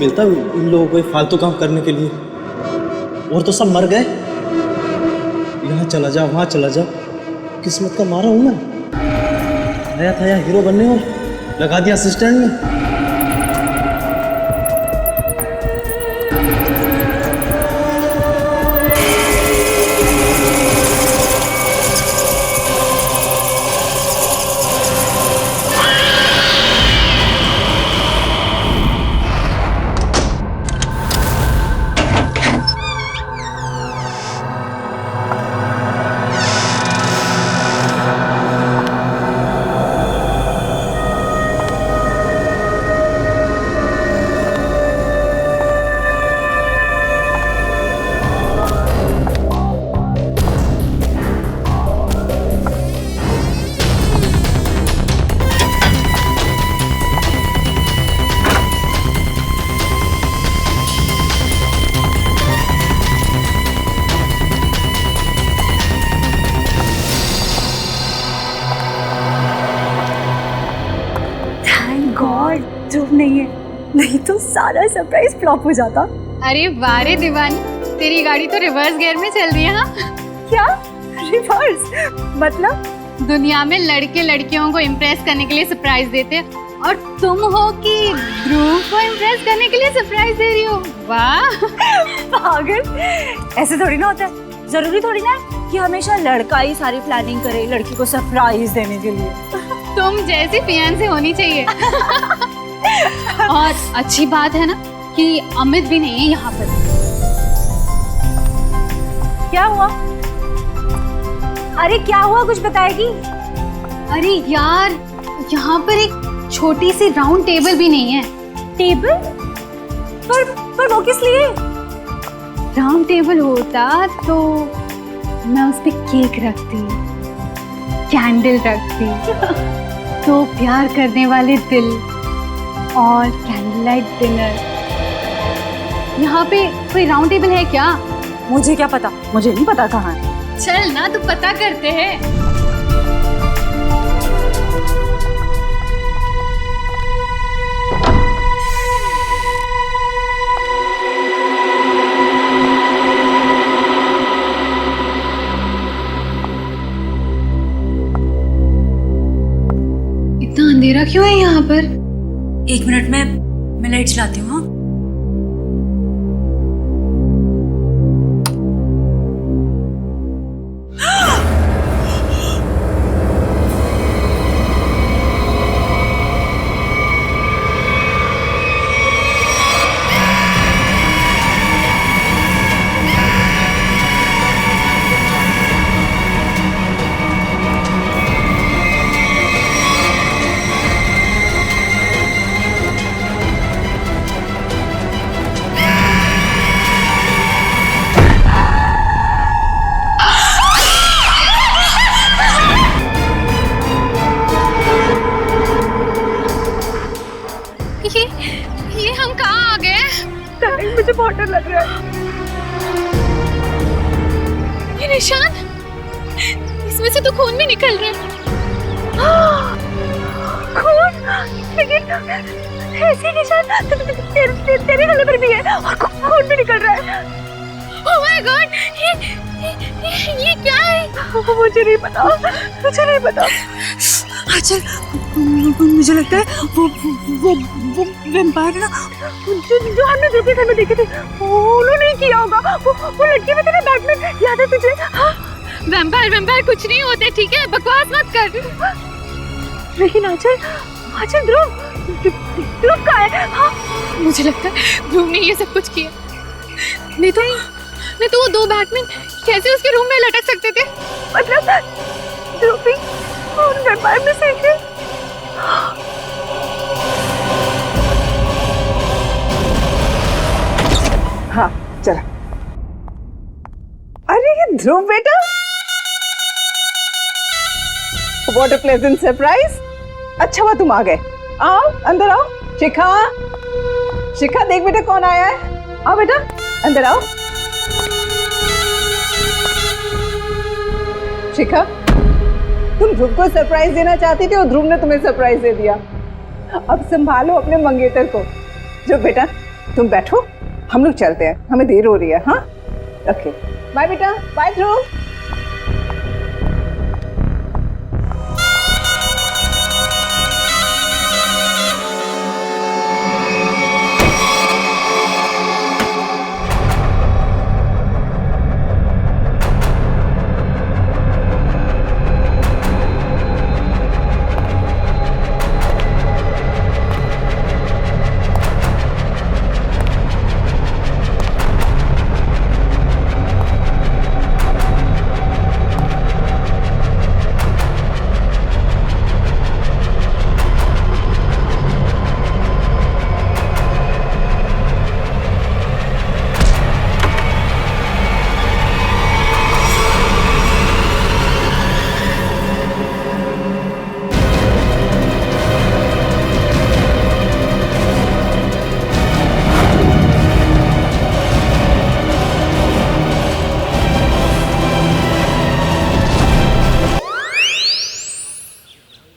मिलता इन लोगों को फालतू काम करने के लिए। और तो सब मर गए, यहाँ चला जा वहाँ चला जा, किस्मत का मारा हूँ मैं। आया था यहाँ हीरो बनने और लगा दिया असिस्टेंट में। ध्रुव नहीं है, नहीं तो सारा सरप्राइज फ्लॉप हो जाता। अरे वाह रे दीवानी, तेरी गाड़ी तो रिवर्स गियर में चल रही है। हाँ क्या रिवर्स? मतलब दुनिया में लड़के लड़कियों को इम्प्रेस करने के लिए सरप्राइज देते हैं और तुम हो कि ध्रुव को इम्प्रेस करने के लिए सरप्राइज दे रही हो। वाह पागल, ऐसे थोड़ी ना होता है। जरूरी थोड़ी ना कि हमेशा लड़का ही सारी प्लानिंग करे लड़की को सरप्राइज देने के लिए। तुम जैसी फियांसे होनी चाहिए। और अच्छी बात है ना कि अमित भी नहीं है यहाँ पर। क्या हुआ? अरे क्या हुआ, कुछ बताएगी? अरे यार, यहाँ पर एक छोटी सी राउंड टेबल भी नहीं है। टेबल? पर वो किस लिए? राउंड टेबल होता तो मैं उस पे केक रखती, कैंडल रखती, तो प्यार करने वाले दिल और कैंडल लाइट डिनर। यहाँ पे कोई राउंड टेबल है क्या? मुझे क्या पता, मुझे नहीं पता कहाँ है। चल ना, तो पता करते हैं। इतना अंधेरा क्यों है यहाँ पर? 1 मिनट में मैं लाइट चलाती हूँ। हाँ ये हम कहाँ आ गए? मुझे बहुत डर लग रहा है। ये निशान, इसमें से तो खून भी निकल रहा है। खून? लेकिन ऐसे निशान तेरे गले पर भी है और खून भी निकल रहा है। ओह माय गॉड, ये क्या है? मुझे नहीं पता, मुझे नहीं पता। अच्छा, मुझे लगता है वो वैम्पायर ना, जो हमने ध्रुव के घर में देखे थे, उन्होंने ही किया होगा। वो लड़की में थे ना बैटमैन, याद है तुझे? हाँ? वैम्पायर कुछ नहीं होते, ठीक है? बकवास मत कर। लेकिन आचल ध्रुव कहाँ है? हाँ? मुझे लगता है ध्रुव ने ये सब कुछ किया। नहीं तो वो 2 बैटमैन कैसे उसके रूम में लटक सकते थे? मतलब ध्रुव भी उन वैम्पायर में से एक है। हाँ चला। अरे ये ध्रुव बेटा, व्हाट अ प्लेजेंट सरप्राइज। अच्छा हुआ तुम आ गए। आओ अंदर आओ। शिखा देख बेटा कौन आया है। आओ बेटा अंदर आओ। शिखा, तुम ध्रुव को सरप्राइज देना चाहती थी और ध्रुव ने तुम्हें सरप्राइज दे दिया। अब संभालो अपने मंगेतर को। जो बेटा तुम बैठो, हम लोग चलते हैं, हमें देर हो रही है। हाँ ओके, बाय बेटा, बाय ध्रुव।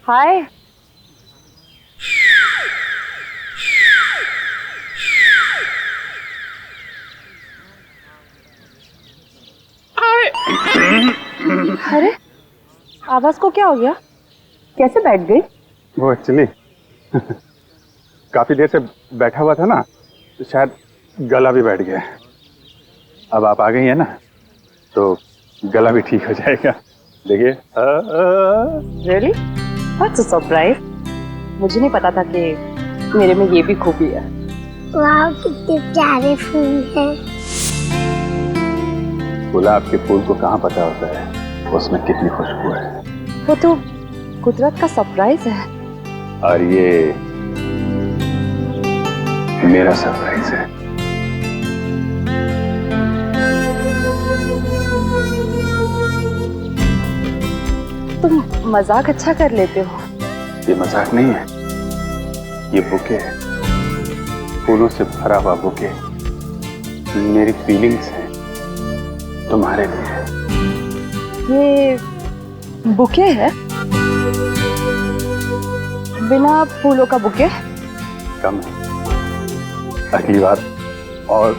हाय। अरे आवाज को क्या हो गया? कैसे बैठ गई? वो एक्चुअली काफी देर से बैठा हुआ था ना, तो शायद गला भी बैठ गया। अब आप आ गई है ना, तो गला भी ठीक हो जाएगा। देखिए। रियली? What's a surprise. मुझे नहीं पता था कि मेरे में ये भी खूबी है। वाह कितने प्यारे फूल हैं। गुलाब के फूल को कहाँ पता होता है उसमें कितनी खुशबू है। वो तो कुदरत का सरप्राइज है। और ये मेरा सरप्राइज है। तुम मजाक अच्छा कर लेते हो। ये मजाक नहीं है, ये बुके है, फूलों से भरा हुआ बुके। मेरी फीलिंग्स हैं तुम्हारे लिए। ये बुके है? बिना फूलों का बुके? कम है, अगली बार और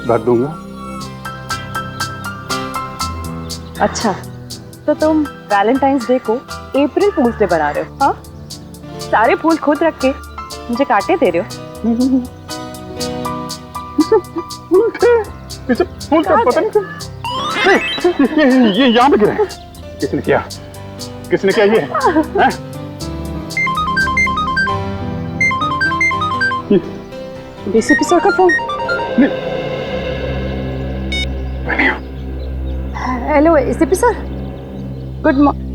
भर दूंगा। अच्छा, तो तुम वैलेंटाइंस डे को अप्रैल फूल्स डे बना रहे हो? हाँ, सारे फूल खुद रख के मुझे काटे दे रहे हो। इसे फूल का पता नहीं। ये यहाँ पे गिरा है। किसने किया ये? हैं? डीसीपी सर का phone. Hello ACP sir, good morning.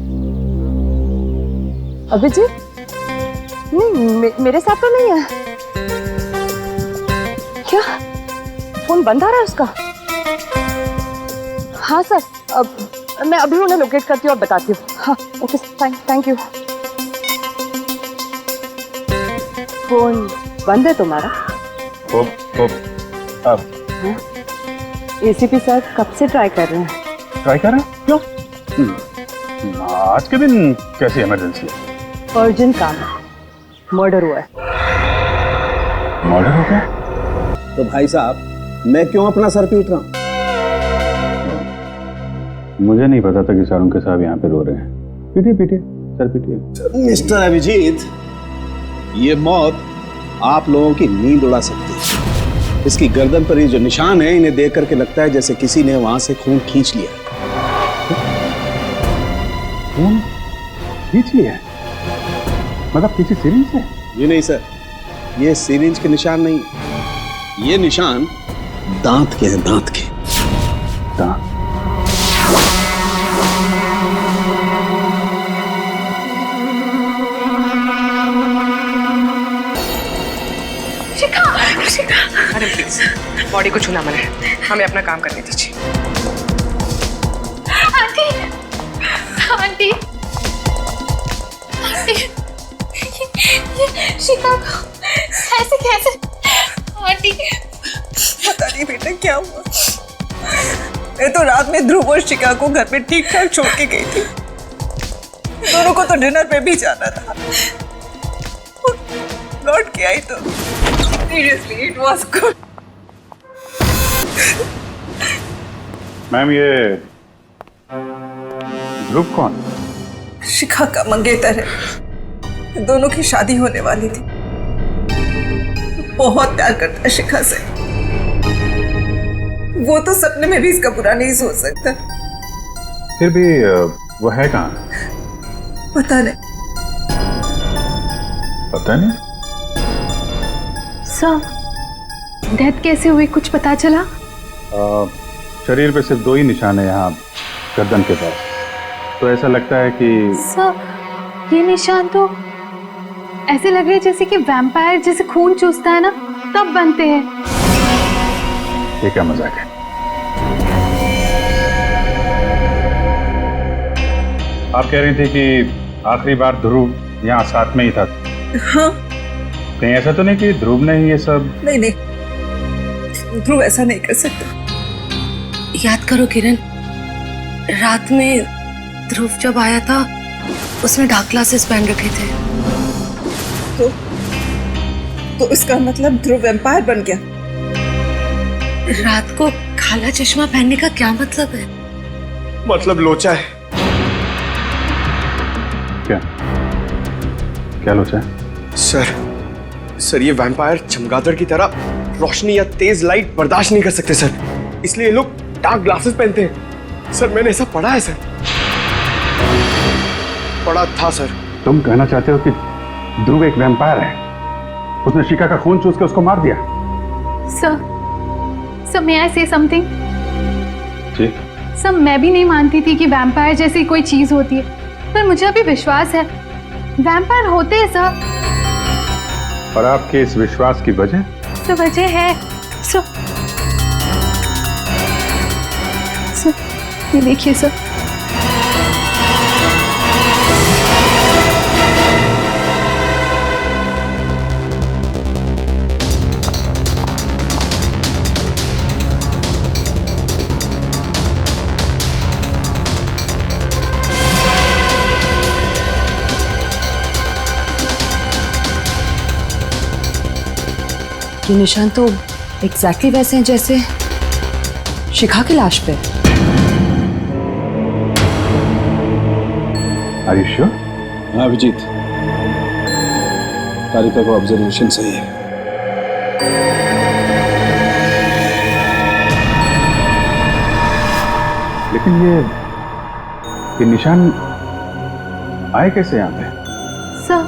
Abhijeet? नहीं, मेरे साथ तो नहीं है। क्या फोन बंद आ रहा है उसका? हाँ सर, अब मैं अभी उन्हें लोकेट करती हूँ और बताती हूँ। हाँ okay fine, thank you. Phone बंद है तुम्हारा? अब एसीपी सर कब से ट्राई कर रहे हैं? ट्राई कर रहे हैं? क्यों? आज के दिन कैसी इमरजेंसी है? अर्जेंट काम है, मर्डर हुआ है। मर्डर हो गया? तो भाई साहब मैं क्यों अपना सर पीट रहा हूँ? मुझे नहीं पता था कि शाहरुख के साहब यहाँ पे रो रहे हैं। पीटिए सर पीटिए। मिस्टर अभिजीत, ये मौत आप लोगों की नींद उड़ा सकती है। इसकी गर्दन पर ये जो निशान है, इन्हें देख करके लगता है जैसे किसी ने वहां से खून खींच लिया। खून खींच लिया? मतलब किसी सिरिंज से? ये नहीं सर, ये सिरिंज के निशान नहीं, ये निशान दांत के हैं, दांत के। दांत? मैडम प्लीज, बॉडी को छूना मना है, हमें अपना काम करने दीजिए। आंटी, आंटी, आंटी, ये शिखा ऐसे कैसे? आंटी, पता नहीं बेटा क्या हुआ। मैं तो रात में ध्रुव और शिखा को घर पे ठीक ठाक छोड़ के गई थी। दोनों को तो डिनर पे भी जाना था। लौट के आई तो Seriously, it was good. Ma'am ये ध्रुव कौन? शिखा का मंगेतर है। दोनों की शादी होने वाली थी। बहुत प्यार करता है शिखा से। वो तो सपने में भी इसका बुरा नहीं सोच सकता। फिर भी वो है कहाँ? पता नहीं। पता नहीं। सर डेथ कैसे हुई कुछ पता चला? शरीर पे सिर्फ 2 ही निशान है यहाँ गर्दन के पास। तो ऐसा लगता है कि सर ये निशान तो ऐसे लग रहे हैं जैसे कि वैम्पायर जैसे खून चूसता है ना तब बनते हैं। ये क्या मजाक है? आप कह रही थी कि आखिरी बार ध्रुव यहाँ साथ में ही था। हाँ। कहीं ऐसा तो नहीं कि ध्रुव ने ही ये सब? नहीं नहीं, ध्रुव ऐसा नहीं कर सकता। याद करो किरण, रात में ध्रुव जब आया था उसने डार्क ग्लासेस पहन रखे थे। तो इसका मतलब ध्रुव वैम्पायर बन गया। रात को काला चश्मा पहनने का क्या मतलब है? मतलब लोचा है। क्या क्या लोचा है? सर ये वैम्पायर चमगादड़ की तरह रोशनी या तेज लाइट बर्दाश्त नहीं कर सकते सर, इसलिए ये लोग डार्क ग्लासेस पहनते हैं। सर मैंने ऐसा पढ़ा है सर, पढ़ा था सर। तुम कहना चाहते हो कि ध्रुव एक वैम्पायर है? उसने शिखा का खून चूस के उसको मार दिया? सर मे आई से समथिंग? जी। सर मैं भी नहीं मानती थी कि वैम्पायर जैसी कोई चीज होती है, पर मुझे अभी विश्वास है वैम्पायर होते हैं सर। और आपके इस विश्वास की वजह? तो वजह है सर ये देखिए सर। ये निशान तो एग्जैक्टली वैसे हैं जैसे शिखा की लाश पे। Are you sure? हाँ अभिजीत, तारिका को ऑब्जर्वेशन सही है। लेकिन ये निशान आए कैसे यहाँ पे? सर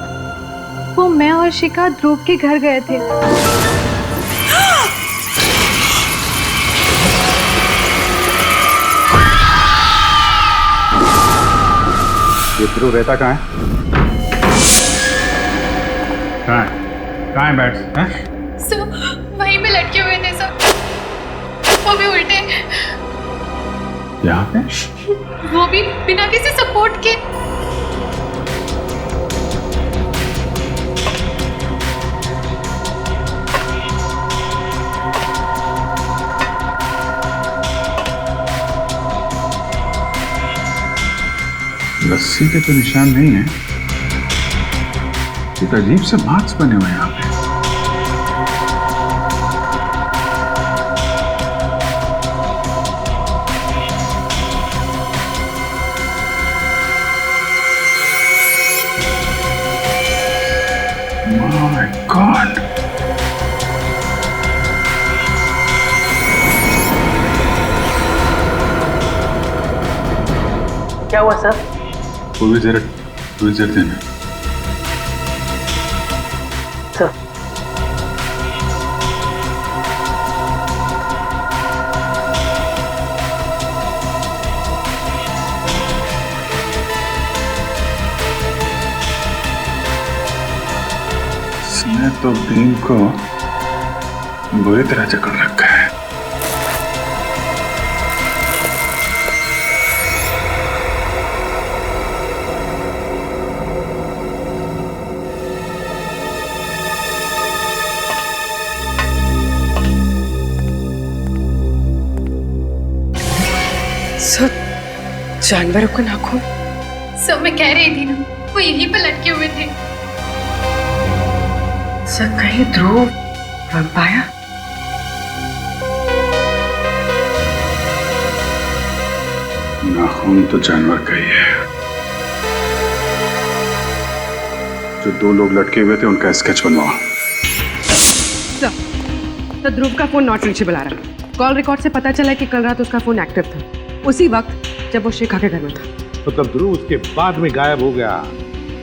वो मैं और शिखा ध्रुव के घर गए थे। ये ध्रुव रहता कहाँ है? कहाँ है बैट्स? हैं? सर वहीं पे लटके हुए थे सर, वो भी उल्टे, यहाँ पे? वो भी बिना किसी सपोर्ट के। रस्सी के तो निशान नहीं है, ये तो अजीब से मार्क्स बने हुए हैं यहाँ पे। My God! क्या हुआ सर? कोई जरा देना। सर इसने तो भीम को बुरी तरह जकड़ रखा है। सर जानवरों के नाखून? सर मैं कह रही थी ना वो यहीं पे लटके हुए थे। सर कहीं ध्रुव वैम्पायर? नाखून तो जानवर का ही है। जो 2 लोग लटके हुए थे उनका स्केच बनवाओ। तो ध्रुव का फोन नॉट रीचेबल आ रहा है। कॉल रिकॉर्ड से पता चला कि कल रात उसका फोन एक्टिव था, उसी वक्त जब वो शिखा के घर में था। मतलब ध्रुव उसके बाद में गायब हो गया।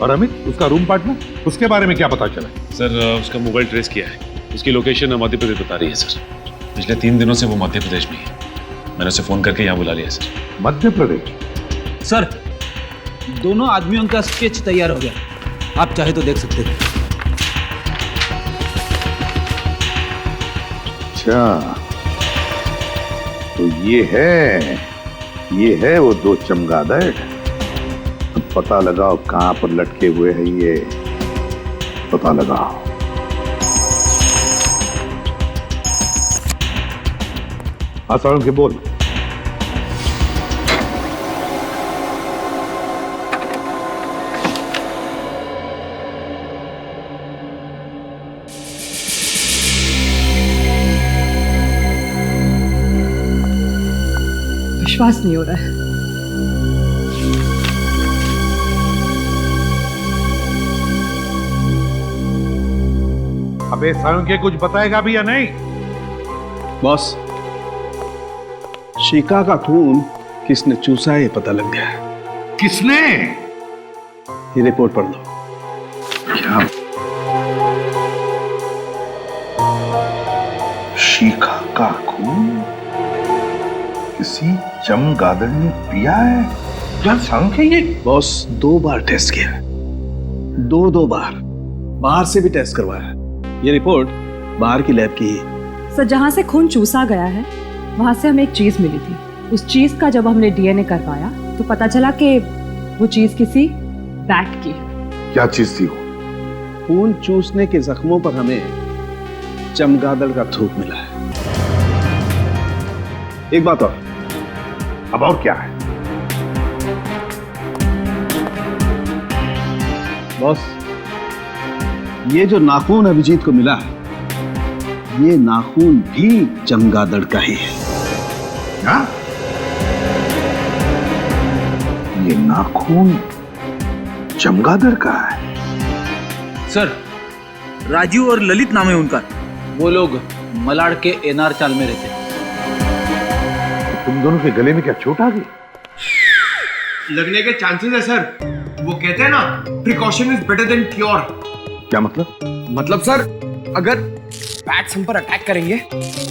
और अमित, उसका रूम पार्टनर, उसके बारे में क्या पता चला? सर उसका मोबाइल ट्रेस किया है, उसकी लोकेशन मध्य प्रदेश बता रही है सर। पिछले 3 दिनों से वो मध्य प्रदेश में है। मैंने उसे फोन करके यहाँ बुला लिया सर। मध्य प्रदेश? सर, दोनों आदमियों का स्केच तैयार हो गया, आप चाहे तो देख सकते हैं। अच्छा, तो ये है वो 2 चमगादड़। अब पता लगाओ कहां पर लटके हुए हैं ये, पता लगाओ। हाँ सारुण के बोल। विश्वास नहीं हो रहा है। अबे सारुण के कुछ बताएगा भी या नहीं? बॉस, शिखा का खून किसने चूसा है ये पता लग गया है। किसने? ये रिपोर्ट पढ़ लो। क्या? शिखा का खून किसी चमगादड़ ने पिया है? क्या सांख है ये? बॉस, 2 बार टेस्ट किया, 2 बार बाहर से भी टेस्ट करवाया। ये रिपोर्ट बाहर की लैब की है। सर, जहाँ से खून चूसा गया है वहाँ से हमें एक चीज मिली थी। उस चीज का जब हमने डीएनए करवाया तो पता चला कि वो चीज किसी बैट की है। क्या चीज थी वो? खून चूसने के जख्मों पर हमें चमगादड़ का थूक मिला है। एक बात और। अब और क्या है? बॉस, ये जो नाखून अभिजीत को मिला है, ये नाखून भी चमगादड़ का ही है। क्या? ये नाखून चमगादड़ का है? सर, राजू और ललित नाम है उनका। वो लोग मलाड के एनआर चाल में रहते। तुम दोनों के गले में क्या चोट आ गई? लगने के चांसेस है सर। वो कहते हैं ना, precaution is better than cure. क्या मतलब? मतलब सर, अगर बैट्स हम पर अटैक करेंगे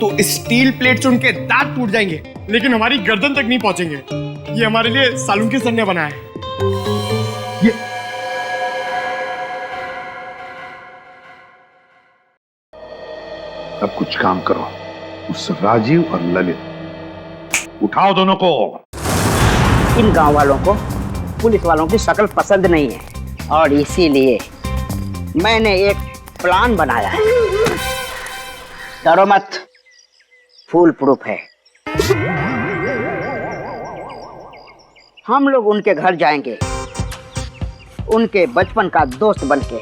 तो स्टील प्लेट से उनके दांत टूट जाएंगे, लेकिन हमारी गर्दन तक नहीं पहुंचेंगे। ये हमारे लिए सालुंके सर ने बनाया है। ये अब कुछ काम करो, उस राजीव और ललित उठाओ दोनों को। इन गांव वालों को पुलिस वालों की शक्ल पसंद नहीं है और इसीलिए मैंने एक प्लान बनाया है। डरो मत, फुल प्रूफ है। हम लोग उनके घर जाएंगे, उनके बचपन का दोस्त बनके।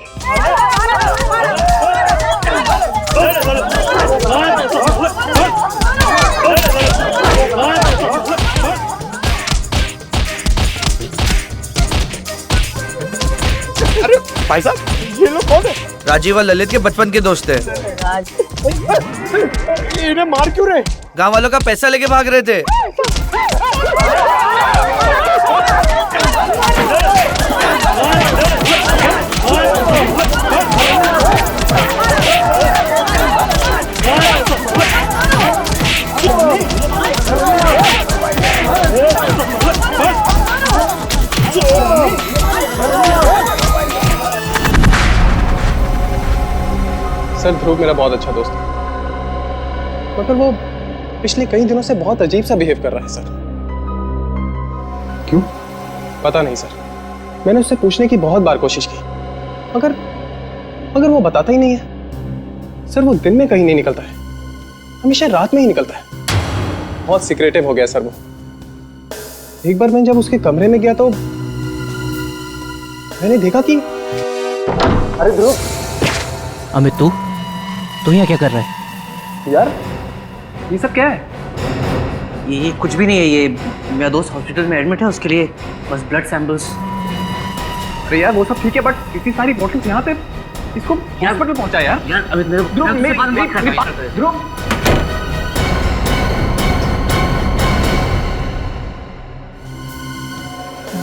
अरे भाई साहब, ये लोग कौन है? राजीव और ललित के बचपन के दोस्त हैं। इन्हें मार क्यों रहे? गांव वालों का पैसा लेके भाग रहे थे। सर, ध्रुव मेरा बहुत अच्छा दोस्त है, मगर वो पिछले कई दिनों से बहुत अजीब सा बिहेव कर रहा है सर। क्यों? पता नहीं सर, मैंने उससे पूछने की बहुत बार कोशिश की, मगर वो बताता ही नहीं है। सर, वो दिन में कहीं नहीं निकलता है, हमेशा रात में ही निकलता है। बहुत सीक्रेटिव हो गया सर वो। एक बार मैं जब उसके कमरे में गया तो मैंने देखा कि अरे ध्रुव। अमित, तू यहाँ क्या कर रहा है? यार ये सब क्या है? ये कुछ भी नहीं है, ये मेरा दोस्त हॉस्पिटल में एडमिट है, उसके लिए बस ब्लड सैंपल्स। अरे यार वो सब ठीक है, बट इतनी सारी बॉटल्स यहाँ पे, इसको हॉस्पिटल पहुंचा यार। यार अभी ध्रुव,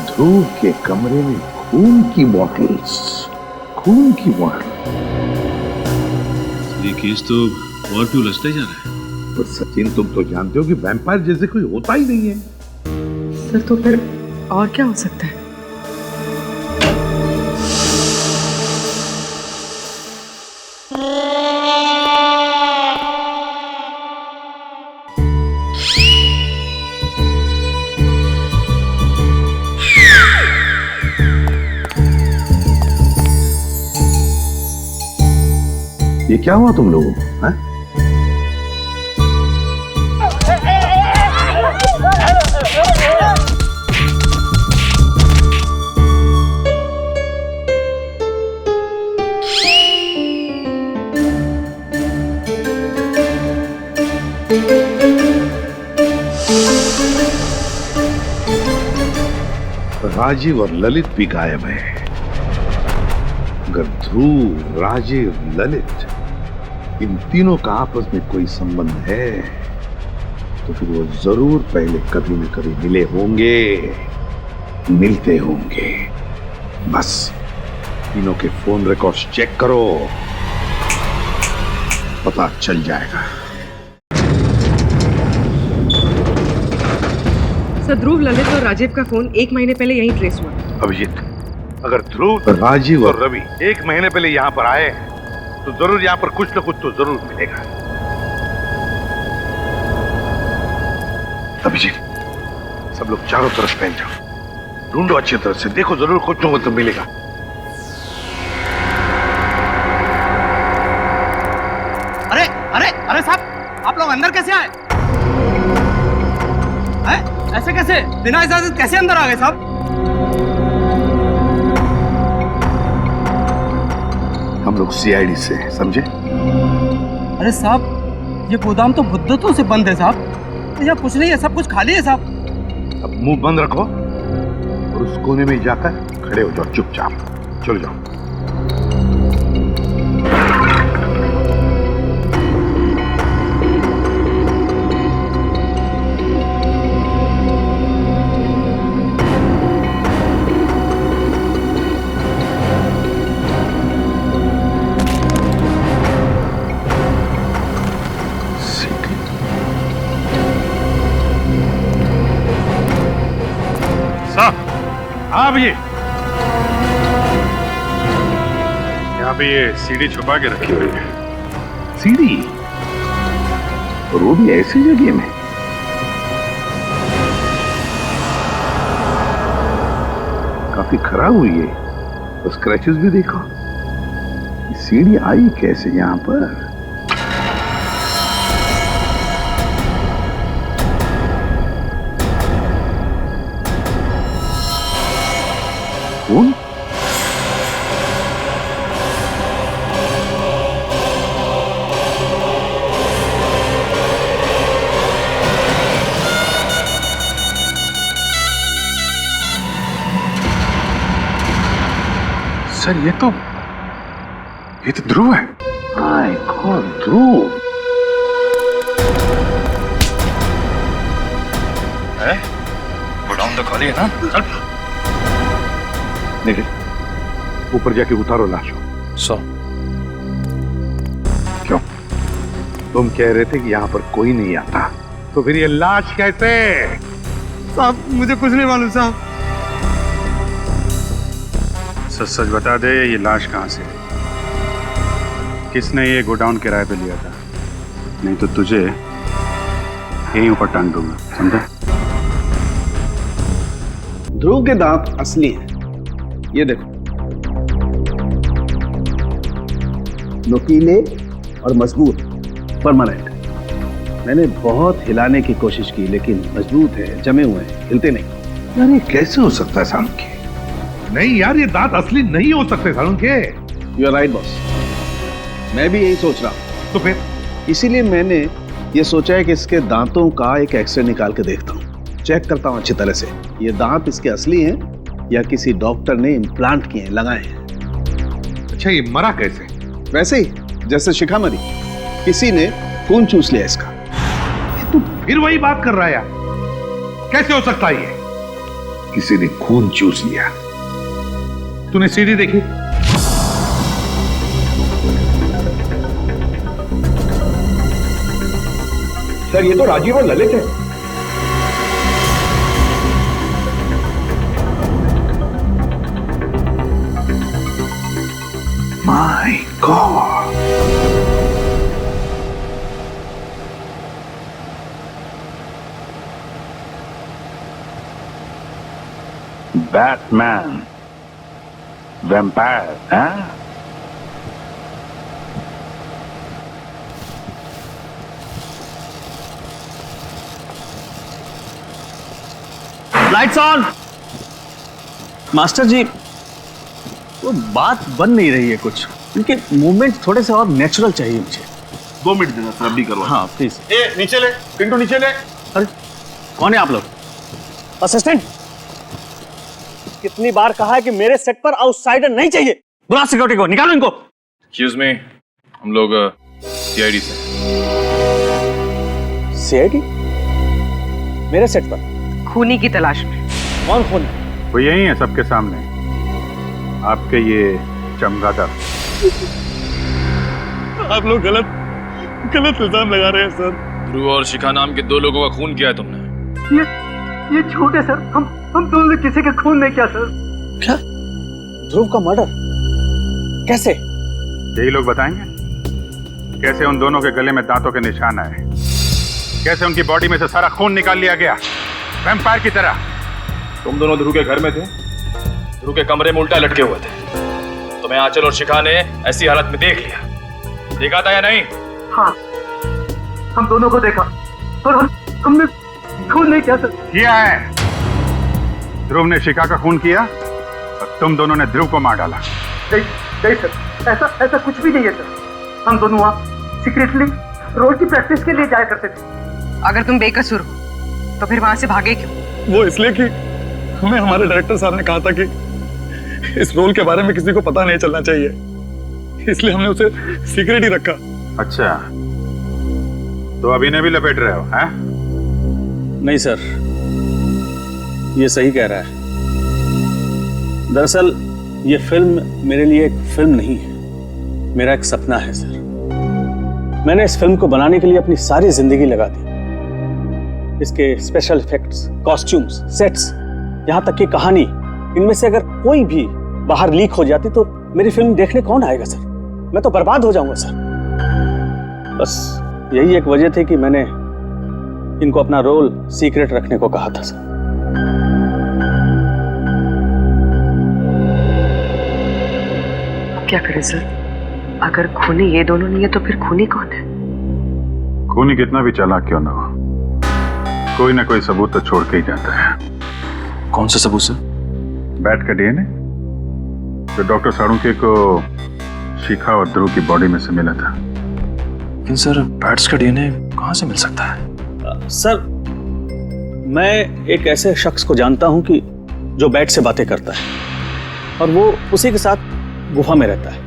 ध्रुव के कमरे में खून की बॉटल्स, खून की बॉटल। ये केस तो और क्यों उलझता ही जा रहा है। पर सचिन तुम तो जानते हो कि वैम्पायर जैसे कोई होता ही नहीं है। सर तो फिर और क्या हो सकता है? ये क्या हुआ तुम लोगों को? हाँ? राजीव और ललित भी गायब है। अगर ध्रुव, राजीव, ललित इन तीनों का आपस में कोई संबंध है तो फिर वो जरूर पहले कभी न कभी मिले होंगे, मिलते होंगे। बस तीनों के फोन रिकॉर्ड्स चेक करो, पता चल जाएगा। सर ध्रुव, ललित और राजीव का फोन 1 महीने पहले यहीं ट्रेस हुआ। अभिजीत, अगर ध्रुव, राजीव और रवि 1 महीने पहले यहाँ पर आए तो जरूर यहाँ पर कुछ न कुछ तो जरूर मिलेगा। अभिजीत, सब लोग चारों तरफ फैल जाओ, ढूंढो अच्छी तरह से, देखो जरूर कुछ न कुछ तो मिलेगा। अरे अरे अरे साहब, आप लोग अंदर कैसे आए? ऐसे कैसे? बिना इजाजत कैसे अंदर आ गए साहब? हम लोग सीआईडी से, समझे? अरे साहब, ये गोदाम तो मुद्दतों से बंद है साहब, यहाँ कुछ नहीं है, सब कुछ खाली है साहब। अब मुंह बंद रखो और उस कोने में जाकर खड़े हो जाओ चुपचाप। चलो जाओ। अब ये यहाँ पे ये सीडी छुपा के रखी हुई है। सीडी? और वो भी ऐसी जगह में? काफी खराब हुई है, तो स्क्रैचेस भी देखो। सीडी आई कैसे यहाँ पर? कौन? सर ये तो ध्रुव है। माय गॉड, ध्रुव है? गोडाउन तो खाली है ना? चल निखिल, ऊपर जाके उतारो लाश को। सो क्यों? तुम कह रहे थे कि यहाँ पर कोई नहीं आता, तो फिर ये लाश कैसे? साहब मुझे कुछ नहीं मालूम साहब। सच सच बता दे, ये लाश कहाँ से? किसने ये गोडाउन किराए पे लिया था? नहीं तो तुझे यहीं ऊपर टांग दूंगा, समझा? ध्रुव के दांत असली हैं, ये देखो, नुकीले और मजबूत, परमानेंट। मैंने बहुत हिलाने की कोशिश की लेकिन मजबूत है, जमे हुए हैं, हिलते नहीं। यार ये कैसे हो सकता है सालुंखे? नहीं यार, ये दांत असली नहीं हो सकते Salunkhe. You are right boss, मैं भी यही सोच रहा हूं। तो फिर इसीलिए मैंने ये सोचा है कि इसके दांतों का एक एक्सरे निकाल के देखता हूँ, चेक करता हूँ अच्छी तरह से ये दांत इसके असली हैं या किसी डॉक्टर ने इम्प्लांट किए हैं, लगाए हैं। अच्छा, ये मरा कैसे? वैसे ही जैसे शिखा मरी, किसी ने खून चूस लिया इसका। ये तू फिर वही बात कर रहा है यार, कैसे हो सकता है ये? किसी ने खून चूस लिया? तूने सीडी देखी? सर ये तो राजीव और ललित है। माय गॉड, बैटमैन, वैम्पायर, हाँ? Lights on. मास्टर जी, वो बात बन नहीं रही है कुछ, इनके मूवमेंट थोड़े से और नेचुरल चाहिए मुझे। 2 मिनट देना सर, अभी करवा। हाँ प्लीज। नीचे ले पिंटू, नीचे ले। अरे कौन है आप लोग? असिस्टेंट, कितनी बार कहा है कि मेरे सेट पर आउटसाइडर नहीं चाहिए। बुला सिक्योरिटी को, निकालो इनको। एक्सक्यूज मी, हम लोग सीआईडी से। सीआईडी? मेरे सेट पर खूनी की तलाश में। कौन खूनी? वो यही है सबके सामने, आपके ये चमगादड़। आप लोग गलत इल्जाम लगा रहे हैं सर। ध्रुव और शिखा नाम के 2 लोगों का खून किया है तुमने। ये झूठ है सर, हम दोनों ने किसी का खून नहीं किया सर। क्या? ध्रुव का मर्डर कैसे? यही लोग बताएंगे कैसे उन दोनों के गले में दांतों के निशान आए, कैसे उनकी बॉडी में से सारा खून निकाल लिया गया वैम्पायर की तरह। तुम दोनों ध्रुव के घर में थे, ध्रुव के कमरे में उल्टा लटके हुए थे। तुम्हें आंचल और शिखा ने ऐसी हालत में देख लिया, देखा था या नहीं? हाँ, हम दोनों को देखा, पर हमने खून नहीं किया सर। किया है। ध्रुव ने शिखा का खून किया और तुम दोनों ने ध्रुव को मार डाला। नहीं सर, ऐसा कुछ भी नहीं है सर। हम दोनों वहाँ सीक्रेटली रोज की प्रैक्टिस के लिए जाया करते थे। अगर तुम बेकसूर हो तो फिर वहां से भागे क्यों? वो इसलिए कि हमें हमारे डायरेक्टर साहब ने कहा था कि इस रोल के बारे में किसी को पता नहीं चलना चाहिए, इसलिए हमने उसे सीक्रेट ही रखा। अच्छा, तो अभिनय भी लपेट रहे हो, हैं? नहीं सर, ये सही कह रहा है। दरअसल ये फिल्म मेरे लिए एक फिल्म नहीं है, मेरा एक सपना है सर। मैंने इस फिल्म को बनाने के लिए अपनी सारी जिंदगी लगा दी। इसके स्पेशल इफेक्ट्स, कॉस्ट्यूम्स, सेट्स, यहाँ तक कि कहानी, इनमें से अगर कोई भी बाहर लीक हो जाती तो मेरी फिल्म देखने कौन आएगा सर? मैं तो बर्बाद हो जाऊंगा सर। बस यही एक वजह थी कि मैंने इनको अपना रोल सीक्रेट रखने को कहा था सर। क्या करें सर? अगर खूनी ये दोनों नहीं है तो फिर खूनी कौन है? खूनी कितना भी चालाक क्यों ना हो, कोई ना कोई सबूत तो छोड़ के ही जाता है। कौन सा सबूत सर? बैट का डीएनए जो डॉक्टर साळुंखे को शिखा और ध्रुव की बॉडी में से मिला था। लेकिन सर, बैट्स का डीएनए कहाँ से मिल सकता है? सर, मैं एक ऐसे शख्स को जानता हूं कि जो बैट से बातें करता है और वो उसी के साथ गुफा में रहता है।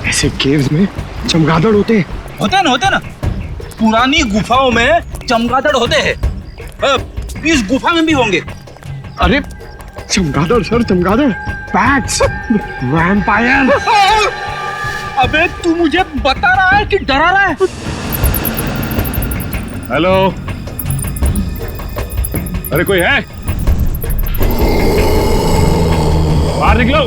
ऐसे केव्स में चमगादड़ होते हैं? होते ना, पुरानी गुफाओं में चमगादड़ होते हैं। इस गुफा में भी होंगे। अरे चमगादड़ सर, चमगादड़, बैट्स, वैम्पायर। अबे तू मुझे बता रहा है कि डरा रहा है? हेलो, अरे कोई है? बाहर निकलो।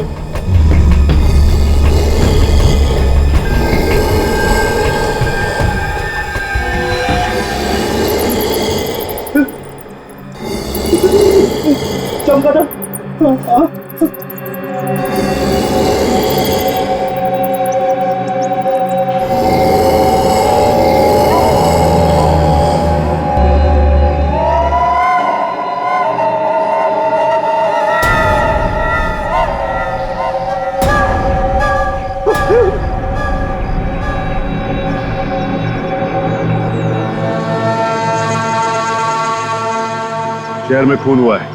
शहर में खून हुआ है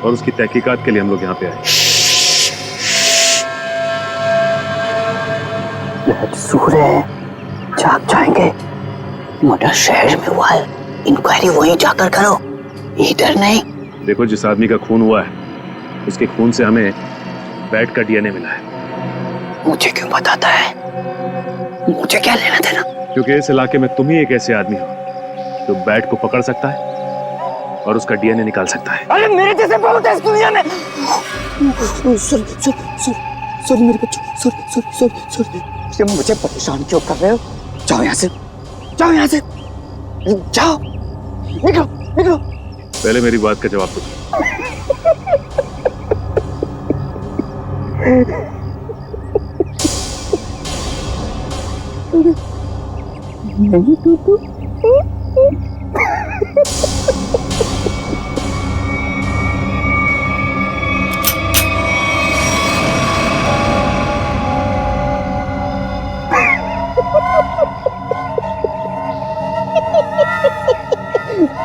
और उसकी तहकीकात के लिए हम लोग यहाँ पे आए। सूर्य जाग जाएंगे। मर्डर शहर में हुआ है, इंक्वायरी वहीं जाकर करो, इधर नहीं। देखो, जिस आदमी का खून हुआ है उसके खून से हमें बैट का डीएनए मिला है। मुझे क्यों बताता है? मुझे क्या लेना देना? क्योंकि इस इलाके में तुम ही एक ऐसे आदमी हो जो बैट को पकड़ सकता है और उसका डीएनए निकाल सकता है। अरे मेरे जैसे बहुत है इस दुनिया में। सॉरी मेरे बच्चों, सॉरी। तुम मुझे परेशान क्यों कर रहे हो? जाओ यहाँ से, जाओ यहाँ से, जाओ, निकलो। पहले मेरी बात का जवाब दो। नहीं तू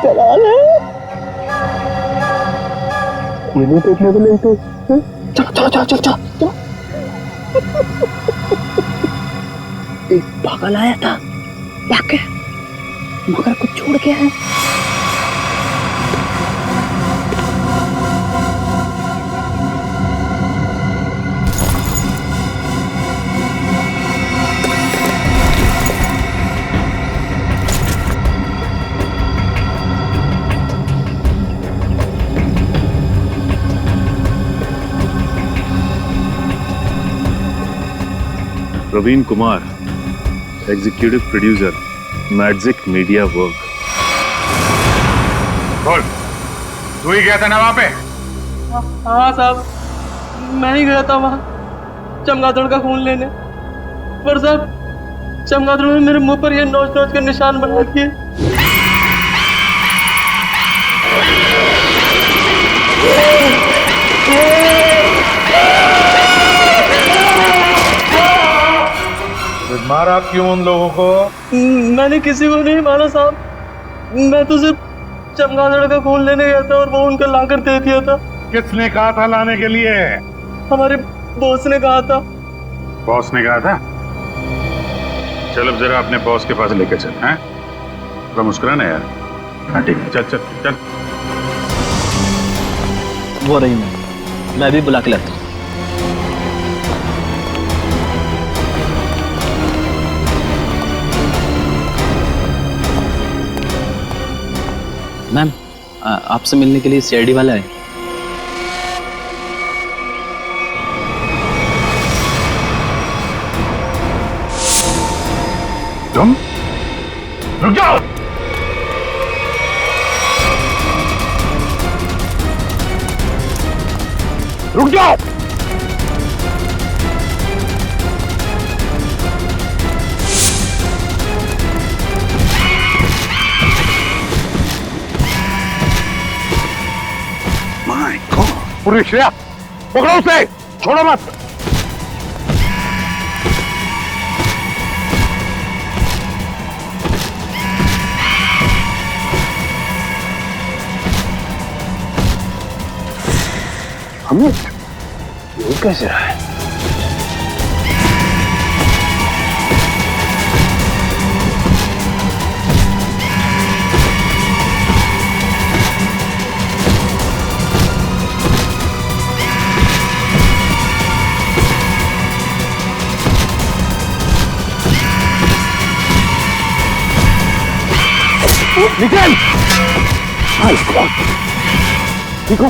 चला ले। ये नहीं देखने को मिलते। चलो। एक पागल आया था, क्या मगर कुछ छोड़ गया है। Praveen Kumar, executive producer, magic media work. बोल, तू ही गया था ना वहां पे? हाँ साहब, मैं ही गया था वहाँ चमगादड़ का खून लेने। पर साहब, चमगादड़ ने मेरे मुंह पर ये नोच के निशान बना दिए। मारा क्यों उन लोगों को? मैंने किसी को नहीं मारा साहब, मैं तो सिर्फ चमगादड़ का खून लेने गया था और वो उनको लाकर दे दिया था। किसने कहा था लाने के लिए? हमारे बॉस ने कहा था। बॉस ने कहा था? चल अब जरा अपने बॉस के पास लेके चल। हैं? थोड़ा मुस्कुराना यार। हाँ ठीक है, चल। वो रही मैं भी बुला के लाता हूँ। मैम, आपसे मिलने के लिए सीआईडी वाला है। तुम रुक जाओ। रुक जाओ। पूरी श्रेया, पकड़ो उसे, छोड़ो मत। अमित, ये कैसे रहा है? निकल! ठीक हो?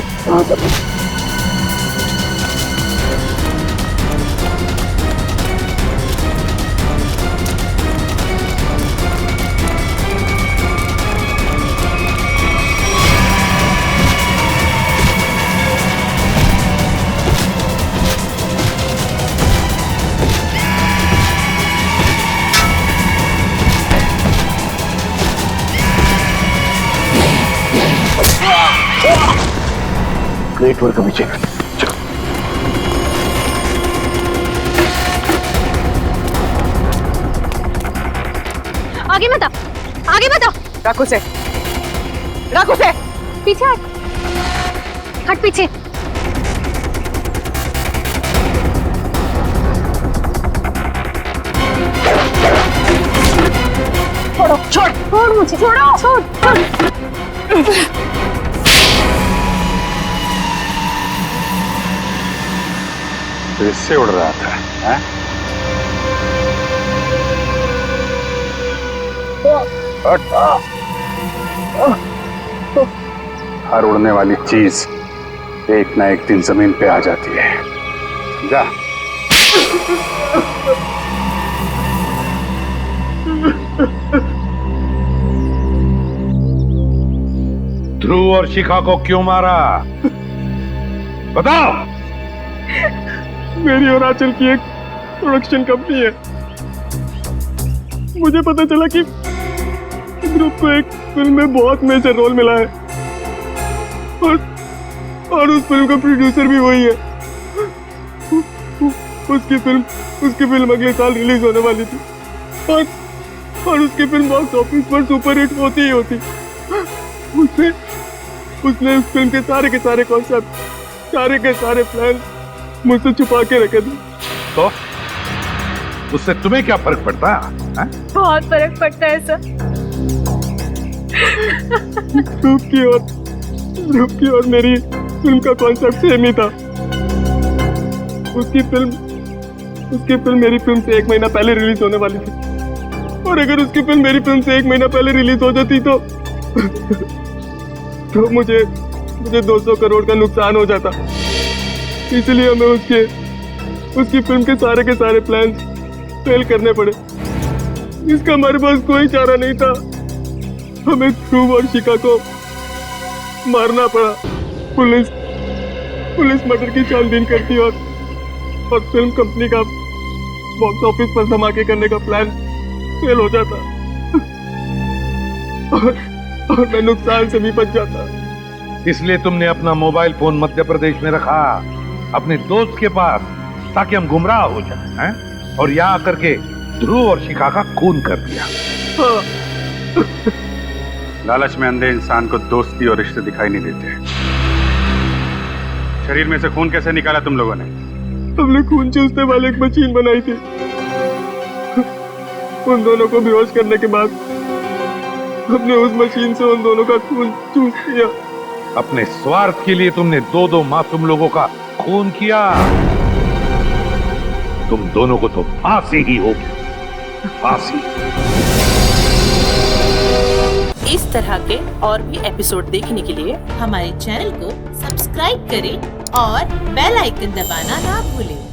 ग्रेट वर्क अभिषेक। आगे मत आओ। रखो से पीछे हट। हट पीछे। छोड़ो, छोड़ मुझे, छोड़ो, छोड़। तो इससे उड़ रहा था, हैं? हर उड़ने वाली चीज एक ना एक दिन जमीन पे आ जाती है। जा। ध्रुव और शिखा को क्यों मारा? बताओ। मेरी और आंचल की एक प्रोडक्शन कंपनी है। मुझे पता चला कि ध्रुव को एक फिल्म में बहुत मेजर रोल मिला है और उस फिल्म का प्रोड्यूसर भी वही है। उसकी फिल्म अगले साल रिलीज होने वाली थी और उसकी फिल्म बॉक्स ऑफिस पर सुपर हिट होती ही होती। उसने उस फिल्म के सारे कॉन्सेप्ट, सारे के सारे प्लान मुझसे छुपा के रखे थे। तो उससे तुम्हें क्या फर्क पड़ता है? बहुत फर्क पड़ता है सर। ध्रुव की और मेरी फिल्म का कॉन्सेप्ट सेम ही था। उसकी फिल्म मेरी फिल्म से 1 महीना पहले रिलीज होने वाली थी और अगर उसकी फिल्म मेरी फिल्म से 1 महीना पहले रिलीज हो जाती तो मुझे 200 करोड़ का नुकसान हो जाता। इसलिए हमें उसकी फिल्म के सारे प्लान फेल करने पड़े। इसका हमारे पास कोई चारा नहीं था। हमें ध्रुव और शिखा को मारना पड़ा। पुलिस मर्डर की छानबीन करती और फिल्म कंपनी का बॉक्स ऑफिस पर धमाके करने का प्लान फेल हो जाता और मैं नुकसान से भी बच जाता। इसलिए तुमने अपना मोबाइल फोन मध्य प्रदेश में रखा, अपने दोस्त के पास, ताकि हम गुमराह हो जाएं, हैं? और यहाँ करके ध्रुव और शिखा का खून कर दिया। लालच में अंधे इंसान को दोस्ती और रिश्ते दिखाई नहीं देते। शरीर में से खून कैसे निकाला तुम लोगों ने? हमने खून चूसने वाली एक मशीन बनाई थी। उन दोनों को बेहोश करने के बाद हमने उस मशीन से उन दोनों का खून चूस लिया। अपने स्वार्थ के लिए तुमने 2 मासूम लोगों का खून किया। तुम दोनों को तो फांसी ही होगी, फांसी। इस तरह के और भी एपिसोड देखने के लिए हमारे चैनल को सब्सक्राइब करें और बेल आइकन दबाना ना भूलें।